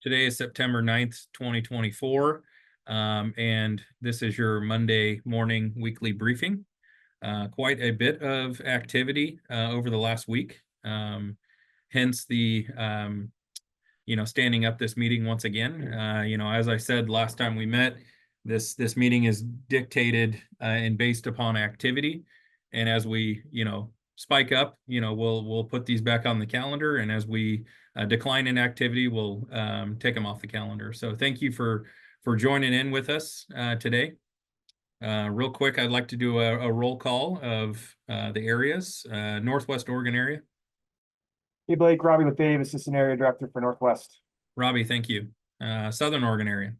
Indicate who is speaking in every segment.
Speaker 1: Today is September 9th, 2024, and this is your Monday morning weekly briefing. Quite a bit of activity over the last week, hence the standing up this meeting once again. As I said last time we met, this meeting is dictated and based upon activity, and as we spike up, we'll put these back on the calendar, and as we decline in activity, we'll take them off the calendar. So thank you for joining in with us today. Real quick, I'd like to do a roll call of the areas. Northwest Oregon area.
Speaker 2: Hey Blake, Robbie LaFave, Assistant Area Director for Northwest.
Speaker 1: Robbie, thank you. Southern Oregon area.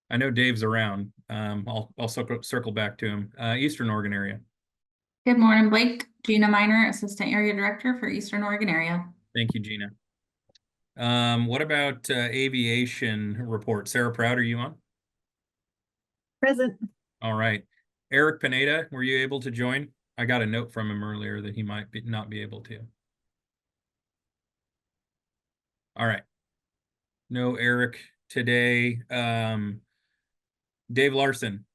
Speaker 1: I know Dave's around. I'll circle back to him. Eastern Oregon area.
Speaker 3: Good morning, Blake. Gina Miner, Assistant Area Director for Eastern Oregon area.
Speaker 1: Thank you, Gina. What about aviation report? Sarah Proud, are you on?
Speaker 4: Present.
Speaker 1: All right. Eric Pineda, were you able to join? I got a note from him earlier that he might not be able to. All right. No Eric today. Dave Larson,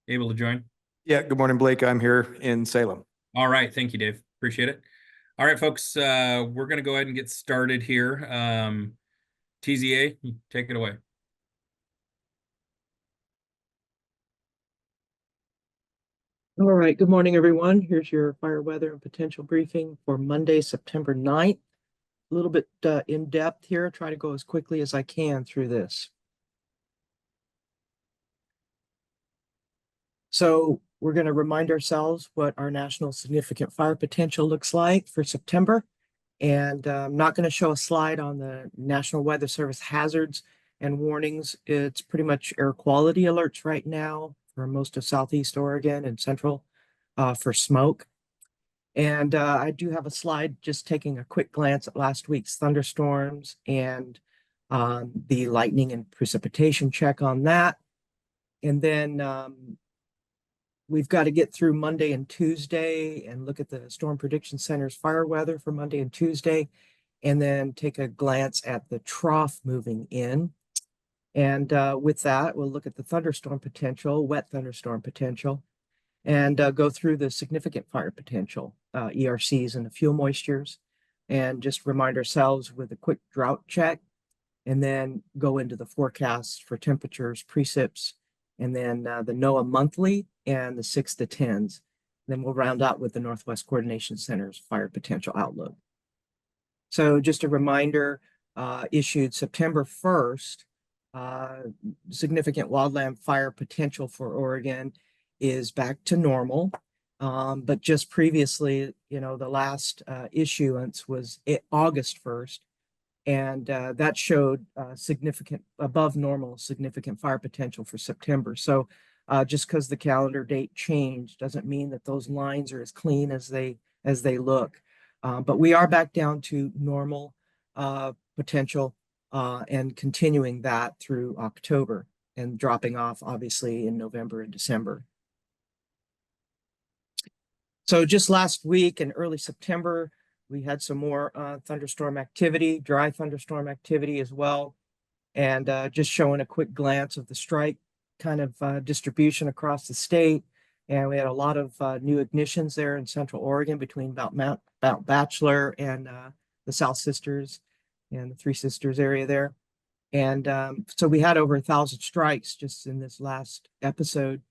Speaker 1: able to join?
Speaker 5: Yeah, good morning, Blake. I'm here in Salem.
Speaker 1: All right. Thank you, Dave. Appreciate it. All right, folks, we're going to go ahead and get started here. TZA, take it away.
Speaker 4: All right. Good morning, everyone. Here's your fire weather and potential briefing for Monday, September 9th. A little bit in depth here. Try to go as quickly as I can through this. So we're going to remind ourselves what our national significant fire potential looks like for September. And I'm not going to show a slide on the National Weather Service hazards and warnings. It's pretty much air quality alerts right now for most of Southeast Oregon and Central for smoke. And I do have a slide just taking a quick glance at last week's thunderstorms and the lightning and precipitation check on that. And then we've got to get through Monday and Tuesday and look at the Storm Prediction Center's fire weather for Monday and Tuesday, and then take a glance at the trough moving in. And with that, we'll look at the thunderstorm potential, wet thunderstorm potential, and go through the significant fire potential, ERCs and the fuel moistures, and just remind ourselves with a quick drought check, and then go into the forecasts for temperatures, precipits, and then the NOAA monthly and the 6 to 10s. Then we'll round out with the Northwest Coordination Center's fire potential outlook. So just a reminder, issued September 1st, significant wildland fire potential for Oregon is back to normal. But just previously, the last issuance was August 1st. And that showed significant above normal significant fire potential for September. So just because the calendar date changed doesn't mean that those lines are as clean as they look. But we are back down to normal potential and continuing that through October and dropping off obviously in November and December. So just last week in early September, we had some more thunderstorm activity, dry thunderstorm activity as well. And just showing a quick glance of the strike kind of distribution across the state. And we had a lot of new ignitions there in Central Oregon between Mount Bachelor and the South Sisters and the Three Sisters area there. And so we had over 1,000 strikes just in this last episode.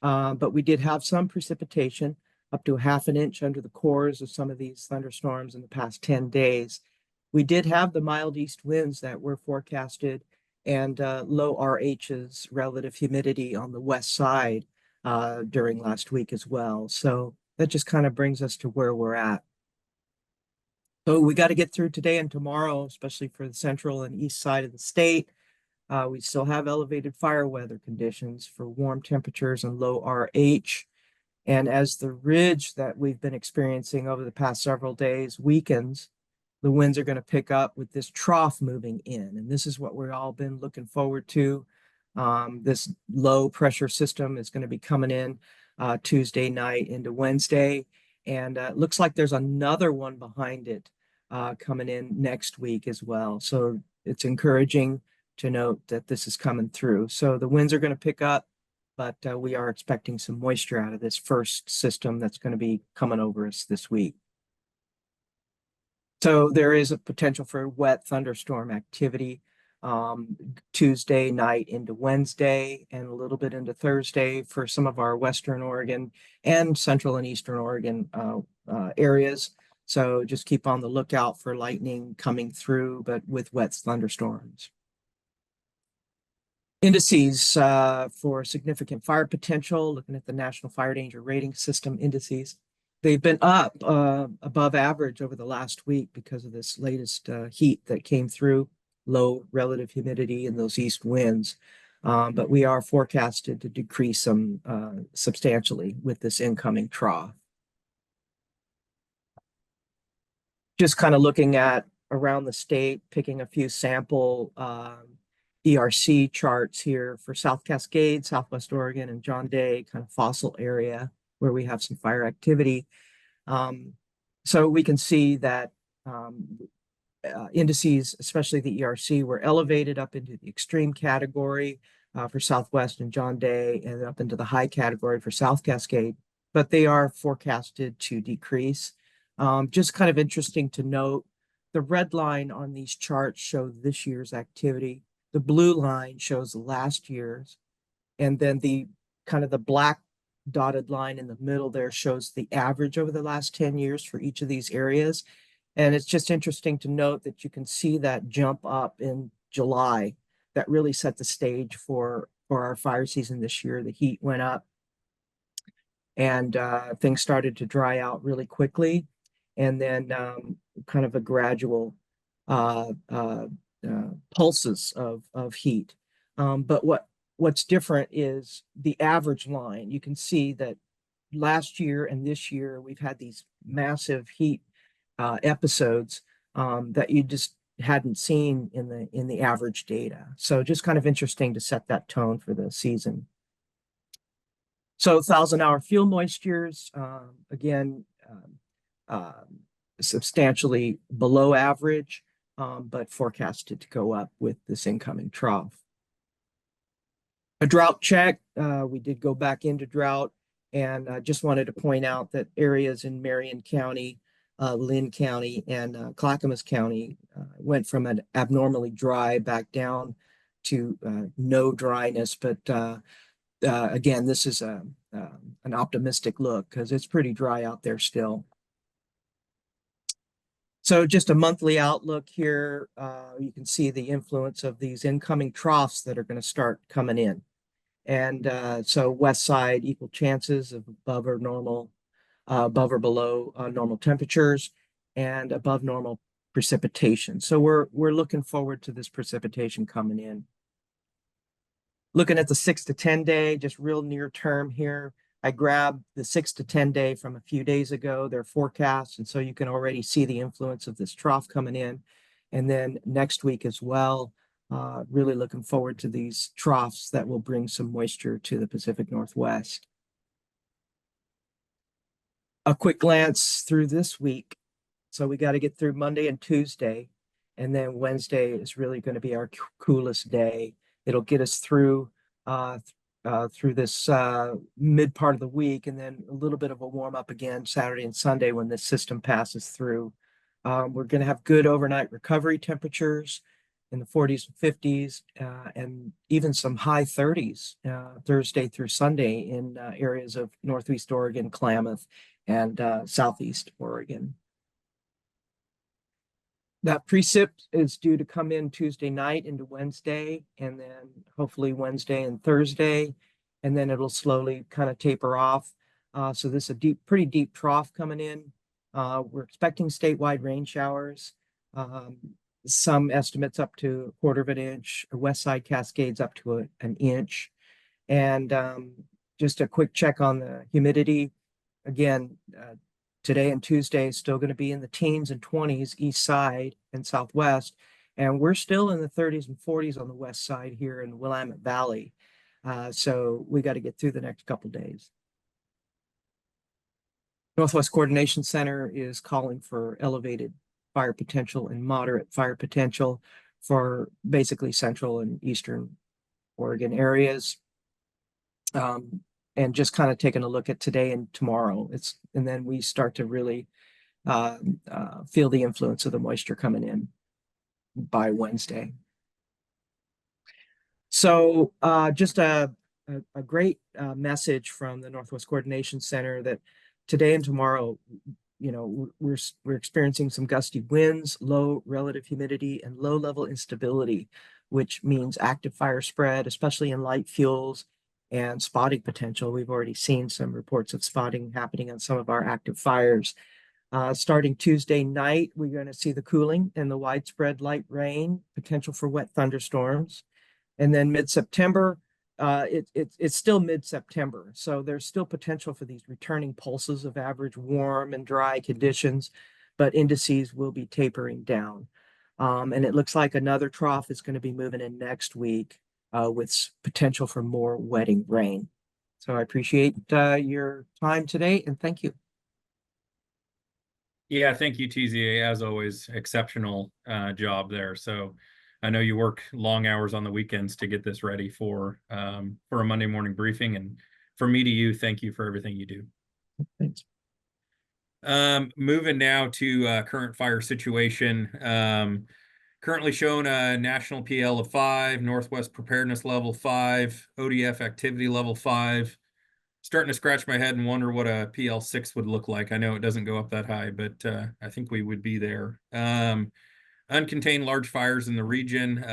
Speaker 4: But we did have some precipitation, up to 1/2 inch under the cores of some of these thunderstorms in the past 10 days. We did have the mild east winds that were forecasted and low RHs, relative humidity on the west side during last week as well. So that just kind of brings us to where we're at. So we got to get through today and tomorrow, especially for the central and east side of the state. We still have elevated fire weather conditions for warm temperatures and low RH. And as the ridge that we've been experiencing over the past several days weakens, the winds are going to pick up with this trough moving in. And this is what we've all been looking forward to. This low pressure system is going to be coming in Tuesday night into Wednesday. And it looks like there's another one behind it coming in next week as well. So it's encouraging to note that this is coming through. So the winds are going to pick up, but we are expecting some moisture out of this first system that's going to be coming over us this week. So there is a potential for wet thunderstorm activity Tuesday night into Wednesday and a little bit into Thursday for some of our Western Oregon and Central and Eastern Oregon areas. So just keep on the lookout for lightning coming through, but with wet thunderstorms. Indices for significant fire potential, looking at the National Fire Danger Rating System indices. They've been up above average over the last week because of this latest heat that came through, low relative humidity and those east winds. But we are forecasted to decrease them substantially with this incoming trough. Just kind of looking at around the state, picking a few sample ERC charts here for South Cascade, Southwest Oregon, and John Day, kind of fossil area where we have some fire activity. So we can see that indices, especially the ERC, were elevated up into the extreme category for Southwest and John Day, and up into the high category for South Cascade, but they are forecasted to decrease. Just kind of interesting to note, the red line on these charts shows this year's activity. The blue line shows last year's, and then the kind of the black dotted line in the middle there shows the average over the last 10 years for each of these areas. And it's just interesting to note that you can see that jump up in July that really set the stage for our fire season this year. The heat went up and things started to dry out really quickly. And then kind of a gradual pulses of heat. But what's different is the average line. You can see that last year and this year, we've had these massive heat episodes that you just hadn't seen in the average data. So just kind of interesting to set that tone for the season. So 1,000-hour fuel moistures, again, substantially below average, but forecasted to go up with this incoming trough. A drought check, we did go back into drought, and just wanted to point out that areas in Marion County, Lynn County, and Clackamas County went from an abnormally dry back down to no dryness. But again, this is an optimistic look because it's pretty dry out there still. So just a monthly outlook here. You can see the influence of these incoming troughs that are going to start coming in. And so west side, equal chances of above or below normal temperatures and above normal precipitation. So we're looking forward to this precipitation coming in. Looking at the 6 to 10 day, just real near term here. I grabbed the 6 to 10 day from a few days ago, their forecasts. And so you can already see the influence of this trough coming in. And then next week as well, really looking forward to these troughs that will bring some moisture to the Pacific Northwest. A quick glance through this week. So we got to get through Monday and Tuesday. And then Wednesday is really going to be our coolest day. It'll get us through this mid part of the week, and then a little bit of a warm up again Saturday and Sunday when this system passes through. We're going to have good overnight recovery temperatures in the 40s and 50s, and even some high 30s Thursday through Sunday in areas of Northeast Oregon, Klamath, and Southeast Oregon. That precip is due to come in Tuesday night into Wednesday, and then hopefully Wednesday and Thursday, and then it'll slowly kind of taper off. So this is a pretty deep trough coming in. We're expecting statewide rain showers. Some estimates up to 1/4 of an inch, West Side Cascades up to an inch. And just a quick check on the humidity. Again, today and Tuesday is still going to be in the teens and 20s, east side and southwest. And we're still in the 30s and 40s on the west side here in the Willamette Valley. So we got to get through the next couple days. Northwest Coordination Center is calling for elevated fire potential and moderate fire potential for basically central and eastern Oregon areas. And just kind of taking a look at today and tomorrow. And then we start to really feel the influence of the moisture coming in by Wednesday. So just a great message from the Northwest Coordination Center that today and tomorrow, you know, we're experiencing some gusty winds, low relative humidity, and low level instability, which means active fire spread, especially in light fuels, and spotting potential. We've already seen some reports of spotting happening on some of our active fires. Starting Tuesday night, we're going to see the cooling and the widespread light rain, potential for wet thunderstorms. And then mid-September, it's still mid-September, so there's still potential for these returning pulses of average warm and dry conditions, but indices will be tapering down. And it looks like another trough is going to be moving in next week with potential for more wetting rain. So I appreciate your time today, and thank you.
Speaker 1: Yeah, thank you, TZA. As always, exceptional job there. So I know you work long hours on the weekends to get this ready for a Monday morning briefing. And from me to you, thank you for everything you do.
Speaker 4: Thanks.
Speaker 1: Moving now to current fire situation. Currently showing a national PL of 5, Northwest preparedness level 5, ODF activity level 5. Starting to scratch my head and wonder what a PL 6 would look like. I know it doesn't go up that high, but I think we would be there. Uncontained large fires in the region,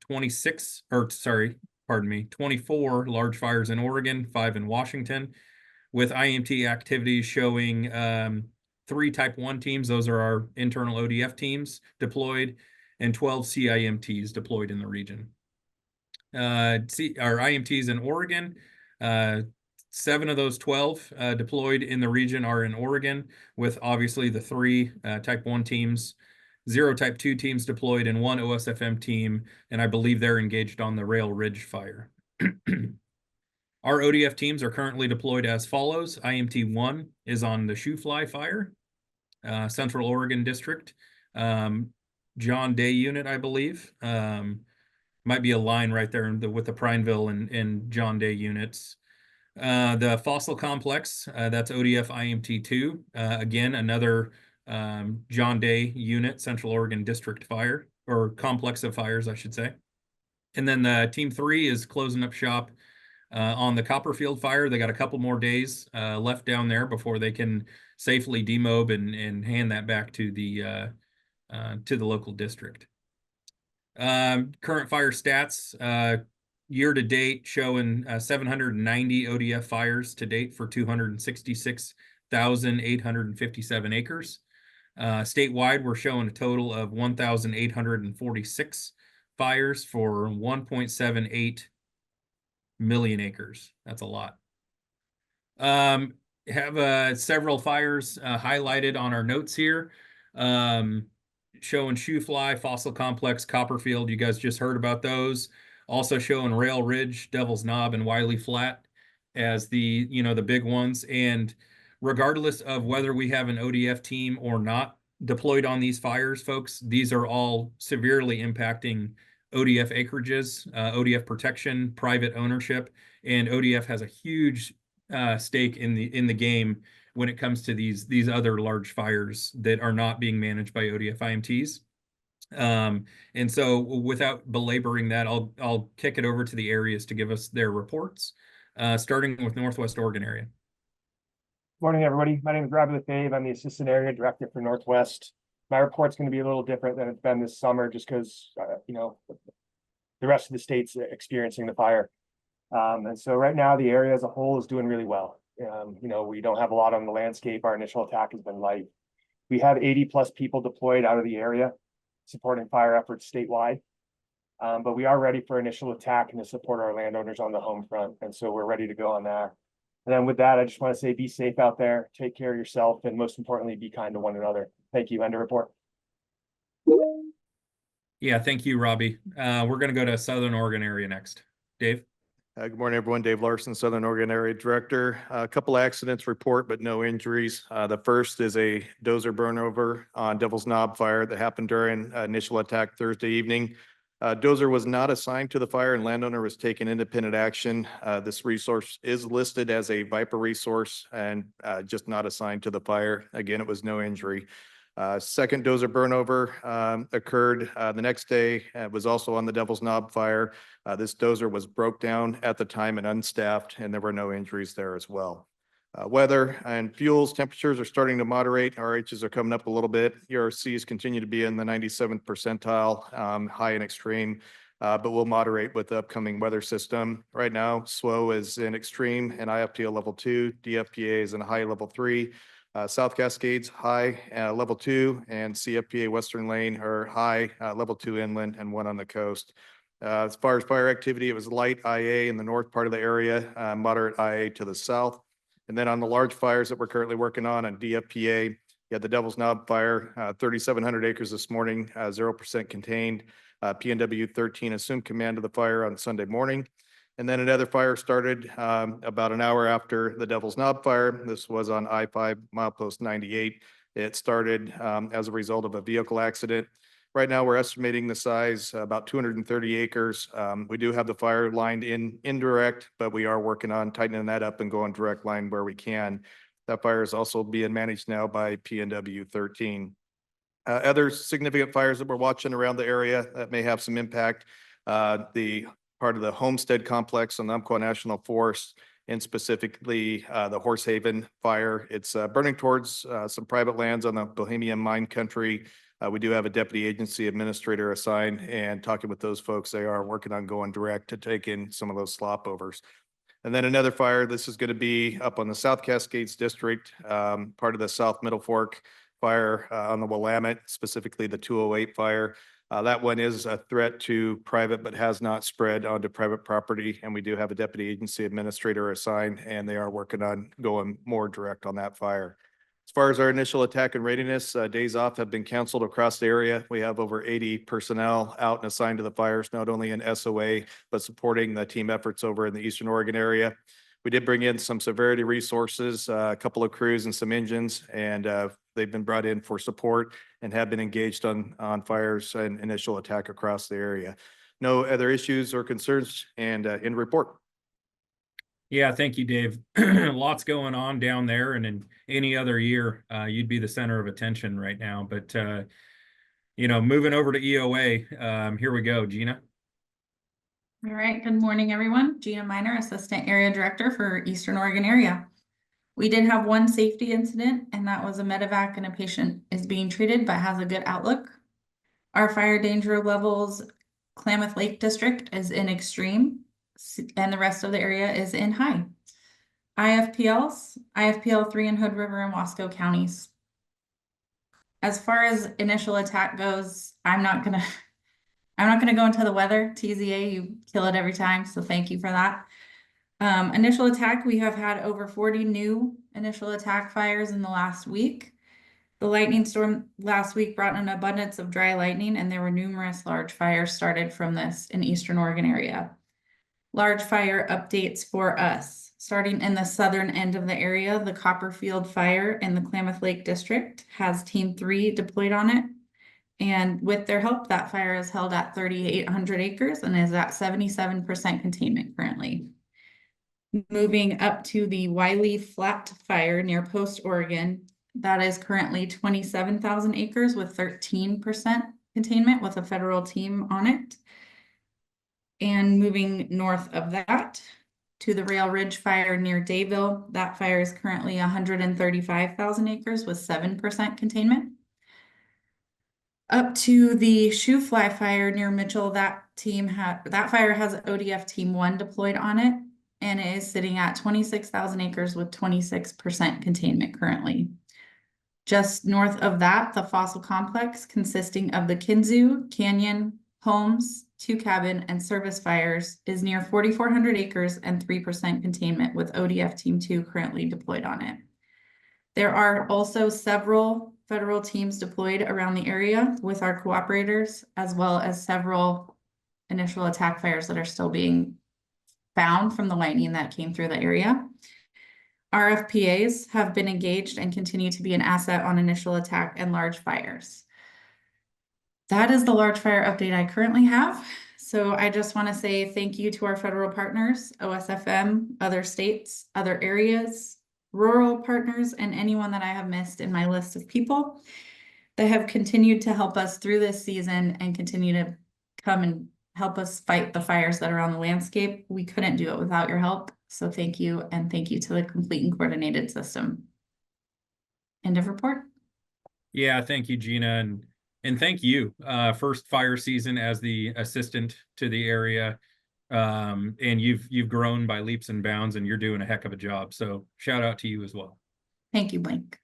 Speaker 1: 24 large fires in Oregon, 5 in Washington, with IMT activities showing 3 Type 1 teams. Those are our internal ODF teams deployed, and 12 CIMTs deployed in the region. Our IMTs in Oregon, 7 of those 12 deployed in the region are in Oregon, with obviously the 3 Type 1 teams, 0 Type 2 teams deployed, and 1 OSFM team, and I believe they're engaged on the Rail Ridge fire. Our ODF teams are currently deployed as follows. IMT 1 is on the Shoofly fire, Central Oregon District, John Day unit, I believe. Might be a line right there with the Prineville and John Day units. The Fossil Complex, that's ODF IMT 2. Again, another John Day unit, Central Oregon District fire, or complex of fires, I should say. And then the Team 3 is closing up shop on the Copperfield fire. They got a couple more days left down there before they can safely demob and hand that back to the local district. Current fire stats, year to date showing 790 ODF fires to date for 266,857 acres. Statewide, we're showing a total of 1,846 fires for 1.78 million acres. That's a lot. Have several fires highlighted on our notes here. Showing Shoofly, Fossil Complex, Copperfield. You guys just heard about those. Also showing Rail Ridge, Devil's Knob, and Wiley Flat as the big ones. And regardless of whether we have an ODF team or not deployed on these fires, folks, these are all severely impacting ODF acreages, ODF protection, private ownership, and ODF has a huge stake in the game when it comes to these other large fires that are not being managed by ODF IMTs. And so without belaboring that, I'll kick it over to the areas to give us their reports, starting with Northwest Oregon area.
Speaker 2: Morning, everybody. My name is Robbie Lefebvre. I'm the Assistant Area Director for Northwest. My report's going to be a little different than it's been this summer, just because, the rest of the state's experiencing the fire. And so right now, the area as a whole is doing really well. We don't have a lot on the landscape. Our initial attack has been light. We have 80+ people deployed out of the area supporting fire efforts statewide. But we are ready for initial attack and to support our landowners on the home front. And so we're ready to go on that. And then with that, I just want to say, be safe out there, take care of yourself, and most importantly, be kind to one another. Thank you. End of report.
Speaker 1: Yeah, thank you, Robbie. We're going to go to Southern Oregon area next. Dave?
Speaker 5: Good morning, everyone. Dave Larson, Southern Oregon Area Director. A couple accidents report, but no injuries. The first is a dozer burnover on Devil's Knob fire that happened during initial attack Thursday evening. Dozer was not assigned to the fire and landowner was taking independent action. This resource is listed as a Viper resource and just not assigned to the fire. Again, it was no injury. Second dozer burnover occurred the next day. It was also on the Devil's Knob fire. This dozer was broke down at the time and unstaffed, and there were no injuries there as well. Weather and fuels temperatures are starting to moderate. RHs are coming up a little bit. ERCs continue to be in the 97th percentile, high and extreme, but will moderate with the upcoming weather system. Right now, SWO is in extreme and IFPL level 2. DFPA is in a high level 3. South Cascades high level 2 and CFPA Western Lane are high level 2 inland and 1 on the coast. As far as fire activity, it was light IA in the north part of the area, moderate IA to the south. And then on the large fires that we're currently working on DFPA, you had the Devil's Knob fire, 3,700 acres this morning, 0% contained. PNW 13 assumed command of the fire on Sunday morning. And then another fire started about an hour after the Devil's Knob fire. This was on I-5 milepost 98. It started as a result of a vehicle accident. Right now, we're estimating the size about 230 acres. We do have the fire lined in indirect, but we are working on tightening that up and going direct line where we can. That fire is also being managed now by PNW 13. Other significant fires that we're watching around the area that may have some impact, the part of the Homestead complex on the Umpqua National Forest, and specifically the Horsehaven fire. It's burning towards some private lands on the Bohemian mine country. We do have a deputy agency administrator assigned, and talking with those folks, they are working on going direct to take in some of those slop overs. And then another fire, this is going to be up on the South Cascades district, part of the South Middle Fork fire on the Willamette, specifically the 208 fire. That one is a threat to private, but has not spread onto private property. And we do have a deputy agency administrator assigned, and they are working on going more direct on that fire. As far as our initial attack and readiness, days off have been canceled across the area. We have over 80 personnel out and assigned to the fires, not only in SOA, but supporting the team efforts over in the Eastern Oregon area. We did bring in some severity resources, a couple of crews and some engines, and they've been brought in for support and have been engaged on fires and initial attack across the area. No other issues or concerns, and in report.
Speaker 1: Yeah, thank you, Dave. Lots going on down there, and in any other year, you'd be the center of attention right now. But moving over to EOA, here we go, Gina.
Speaker 3: All right, good morning, everyone. Gina Miner, Assistant Area Director for Eastern Oregon area. We did have one safety incident, and that was a medevac and a patient is being treated but has a good outlook. Our fire danger levels, Klamath Lake District is in extreme, and the rest of the area is in high. IFPL 3 in Hood River and Wasco counties. As far as initial attack goes, I'm not gonna go into the weather. TZA, you kill it every time, so thank you for that. Initial attack, we have had over 40 new initial attack fires in the last week. The lightning storm last week brought an abundance of dry lightning, and there were numerous large fires started from this in Eastern Oregon area. Large fire updates for us. Starting in the southern end of the area, the Copperfield fire in the Klamath Lake District has Team 3 deployed on it. And with their help, that fire is held at 3,800 acres and is at 77% containment currently. Moving up to the Wiley Flat fire near Post, Oregon, that is currently 27,000 acres with 13% containment with a federal team on it. And moving north of that to the Rail Ridge fire near Dayville, that fire is currently 135,000 acres with 7% containment. Up to the Shoe Fly fire near Mitchell, that fire has ODF Team 1 deployed on it, and it is sitting at 26,000 acres with 26% containment currently. Just north of that, the Fossil Complex, consisting of the Kinzu, Canyon, Holmes, 2 Cabin, and Service fires, is near 4,400 acres and 3% containment with ODF Team 2 currently deployed on it. There are also several federal teams deployed around the area with our cooperators, as well as several initial attack fires that are still being found from the lightning that came through the area. RFPAs have been engaged and continue to be an asset on initial attack and large fires. That is the large fire update I currently have. So I just want to say thank you to our federal partners, OSFM, other states, other areas, rural partners, and anyone that I have missed in my list of people that have continued to help us through this season and continue to come and help us fight the fires that are on the landscape. We couldn't do it without your help. So thank you, and thank you to the complete and coordinated system. End of report.
Speaker 1: Yeah, thank you, Gina, and thank you. First fire season as the assistant to the area. And you've grown by leaps and bounds, and you're doing a heck of a job. So shout out to you as well.
Speaker 3: Thank you, Blake.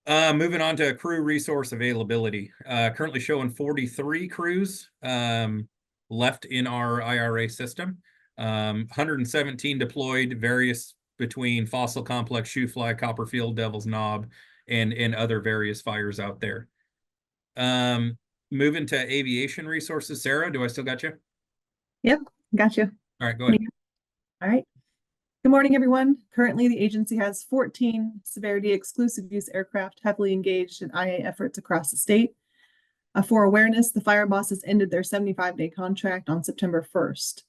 Speaker 1: Moving on to crew resource availability. Currently showing 43 crews left in our IRA system. 117 deployed, various between Fossil Complex, Shoe Fly, Copperfield, Devil's Knob, and other various fires out there. Moving to aviation resources. Sarah, do I still got you?
Speaker 6: Yep, got you.
Speaker 1: All right, go ahead.
Speaker 6: All right. Good morning, everyone. Currently, the agency has 14 severity exclusive use aircraft heavily engaged in IA efforts across the state. For awareness, the fire bosses ended their 75-day contract on September 1st.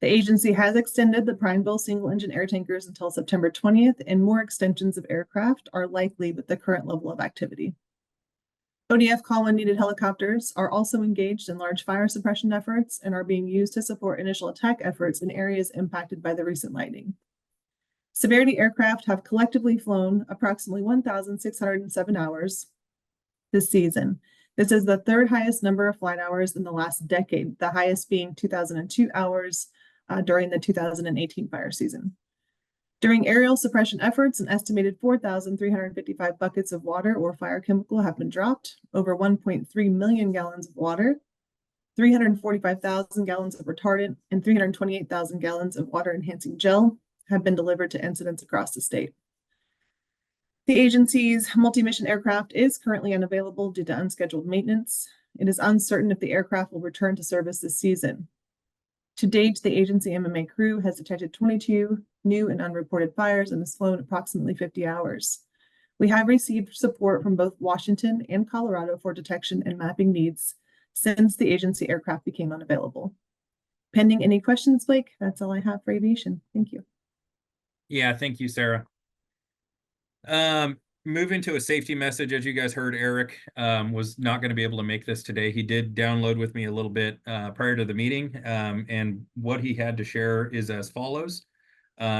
Speaker 6: The agency has extended the Prineville single-engine air tankers until September 20th, and more extensions of aircraft are likely with the current level of activity. ODF call-when-needed helicopters are also engaged in large fire suppression efforts and are being used to support initial attack efforts in areas impacted by the recent lightning. Severity aircraft have collectively flown approximately 1,607 hours this season. This is the third highest number of flight hours in the last decade, the highest being 2,002 hours during the 2018 fire season. During aerial suppression efforts, an estimated 4,355 buckets of water or fire chemical have been dropped, over 1.3 million gallons of water, 345,000 gallons of retardant, and 328,000 gallons of water-enhancing gel have been delivered to incidents across the state. The agency's multi-mission aircraft is currently unavailable due to unscheduled maintenance. It is uncertain if the aircraft will return to service this season. To date, the agency MMA crew has detected 22 new and unreported fires and has flown approximately 50 hours. We have received support from both Washington and Colorado for detection and mapping needs since the agency aircraft became unavailable. Pending any questions, Blake, that's all I have for aviation. Thank you.
Speaker 1: Yeah, thank you, Sarah. Moving to a safety message, as you guys heard, Eric was not going to be able to make this today. He did download with me a little bit prior to the meeting, and what he had to share is as follows.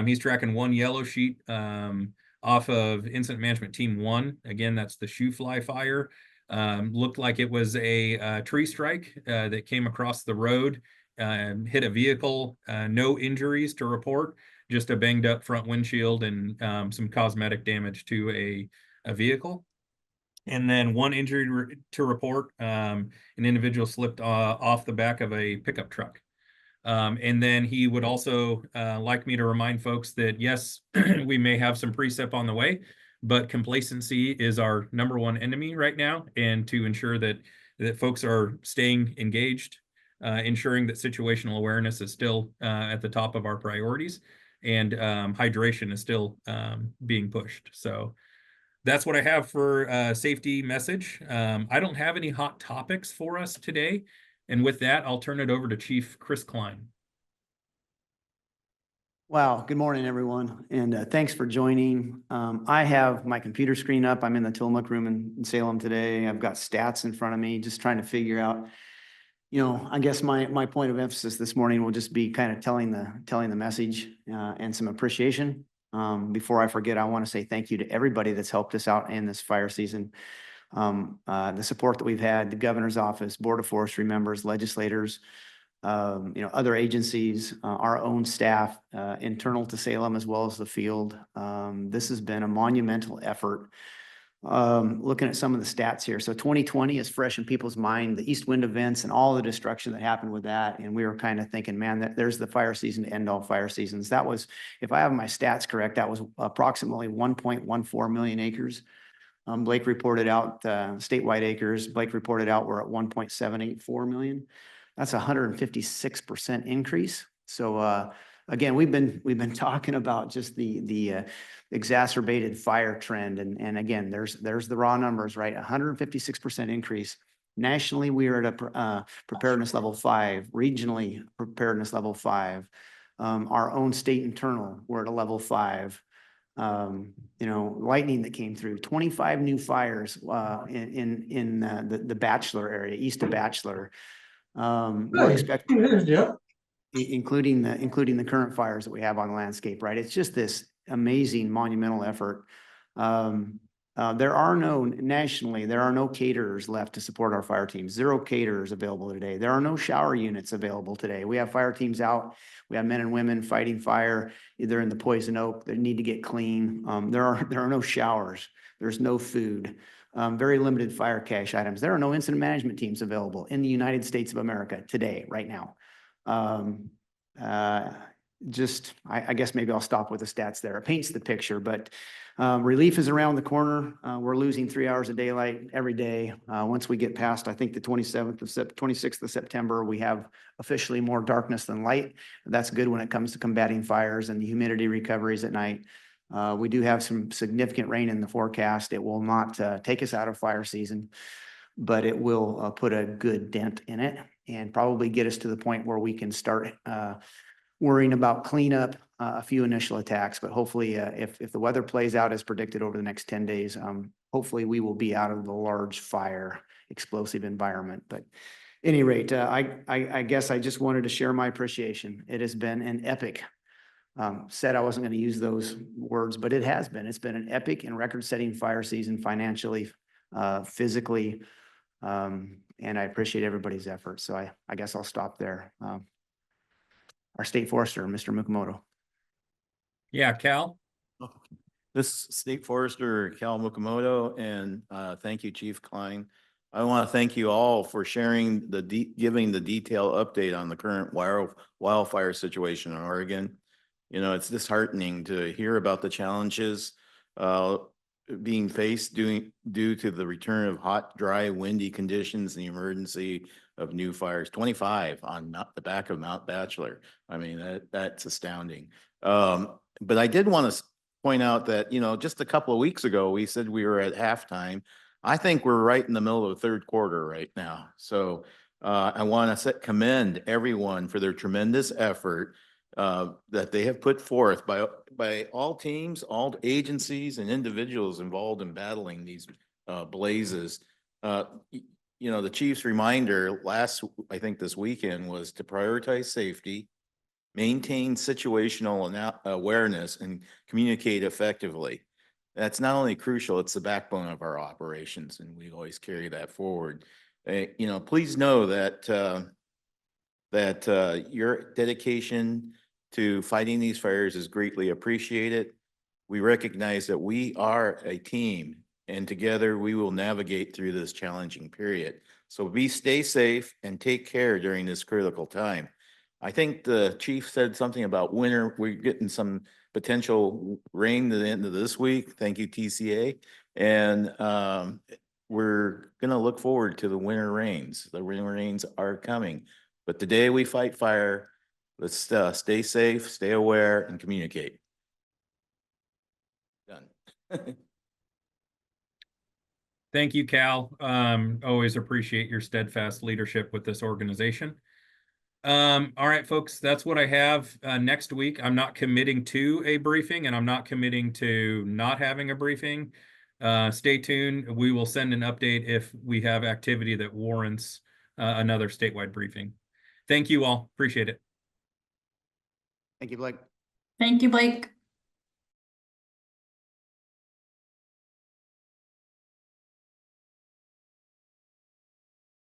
Speaker 1: He's tracking one yellow sheet off of Incident Management Team 1. Again, that's the Shoe Fly fire. Looked like it was a tree strike that came across the road, hit a vehicle, no injuries to report. Just a banged up front windshield and some cosmetic damage to a vehicle. And then one injury to report, an individual slipped off the back of a pickup truck. And then he would also like me to remind folks that, yes, we may have some precip on the way, but complacency is our #1 enemy right now. And to ensure that folks are staying engaged, ensuring that situational awareness is still at the top of our priorities, and hydration is still being pushed. So that's what I have for safety message. I don't have any hot topics for us today. And with that, I'll turn it over to Chief Chris Klein.
Speaker 7: Wow, good morning, everyone, and thanks for joining. I have my computer screen up. I'm in the Tillamook room in Salem today. I've got stats in front of me, just trying to figure out, I guess my point of emphasis this morning will just be kind of telling the message and some appreciation. Before I forget, I want to say thank you to everybody that's helped us out in this fire season. The support that we've had, the governor's office, Board of Forestry members, legislators, other agencies, our own staff, internal to Salem as well as the field. This has been a monumental effort. Looking at some of the stats here. So 2020 is fresh in people's mind, the east wind events and all the destruction that happened with that. And we were kind of thinking, man, there's the fire season to end all fire seasons. That was, if I have my stats correct, that was approximately 1.14 million acres. Blake reported out statewide acres. Blake reported out we're at 1.784 million. That's 156% increase. So again, we've been talking about just the exacerbated fire trend. And again, there's the raw numbers, right? 156% increase. Nationally, we are at a preparedness level 5, regionally preparedness level 5. Our own state internal, we're at a level 5. You know, lightning that came through, 25 new fires in the Bachelor area, east of Bachelor. We're expecting, including the current fires that we have on the landscape, right? It's just this amazing monumental effort. Nationally, there are no caterers left to support our fire teams. 0 caterers available today. There are no shower units available today. We have fire teams out. We have men and women fighting fire, either in the Poison Oak that need to get clean. There are no showers. There's no food. Very limited fire cache items. There are no incident management teams available in the United States of America today, right now. I guess maybe I'll stop with the stats there. It paints the picture, but relief is around the corner. We're losing 3 hours of daylight every day. Once we get past, I think the 26th of September, we have officially more darkness than light. That's good when it comes to combating fires and the humidity recoveries at night. We do have some significant rain in the forecast. It will not take us out of fire season, but it will put a good dent in it and probably get us to the point where we can start worrying about cleanup, a few initial attacks. But hopefully, if the weather plays out as predicted over the next 10 days, hopefully we will be out of the large fire explosive environment. But any rate, I guess I just wanted to share my appreciation. It has been an epic, said I wasn't going to use those words, but it has been. It's been an epic and record-setting fire season financially, physically, and I appreciate everybody's effort. So I guess I'll stop there. Our state forester, Mr. Mukamoto.
Speaker 1: Yeah, Cal?
Speaker 8: This is State Forester Cal Mukamoto, and thank you, Chief Klein. I want to thank you all for sharing giving the detailed update on the current wildfire situation in Oregon. You know, it's disheartening to hear about the challenges being faced due to the return of hot, dry, windy conditions and the emergency of new fires. 25 on the back of Mount Bachelor. I mean, that's astounding. But I did want to point out that, you know, just a couple of weeks ago, we said we were at halftime. I think we're right in the middle of the third quarter right now. So I want to commend everyone for their tremendous effort that they have put forth by all teams, all agencies and individuals involved in battling these blazes. You know, the chief's reminder I think this weekend was to prioritize safety, maintain situational awareness, and communicate effectively. That's not only crucial, it's the backbone of our operations, and we always carry that forward. You know, please know that your dedication to fighting these fires is greatly appreciated. We recognize that we are a team, and together we will navigate through this challenging period. So stay safe and take care during this critical time. I think the chief said something about winter. We're getting some potential rain at the end of this week. Thank you, TCA. And we're going to look forward to the winter rains. The winter rains are coming. But the day we fight fire, let's stay safe, stay aware, and communicate. Done.
Speaker 1: Thank you, Cal. Always appreciate your steadfast leadership with this organization. All right, folks, that's what I have. Next week, I'm not committing to a briefing, and I'm not committing to not having a briefing. Stay tuned. We will send an update if we have activity that warrants another statewide briefing. Thank you all. Appreciate it.
Speaker 7: Thank you, Blake.
Speaker 3: Thank you, Blake.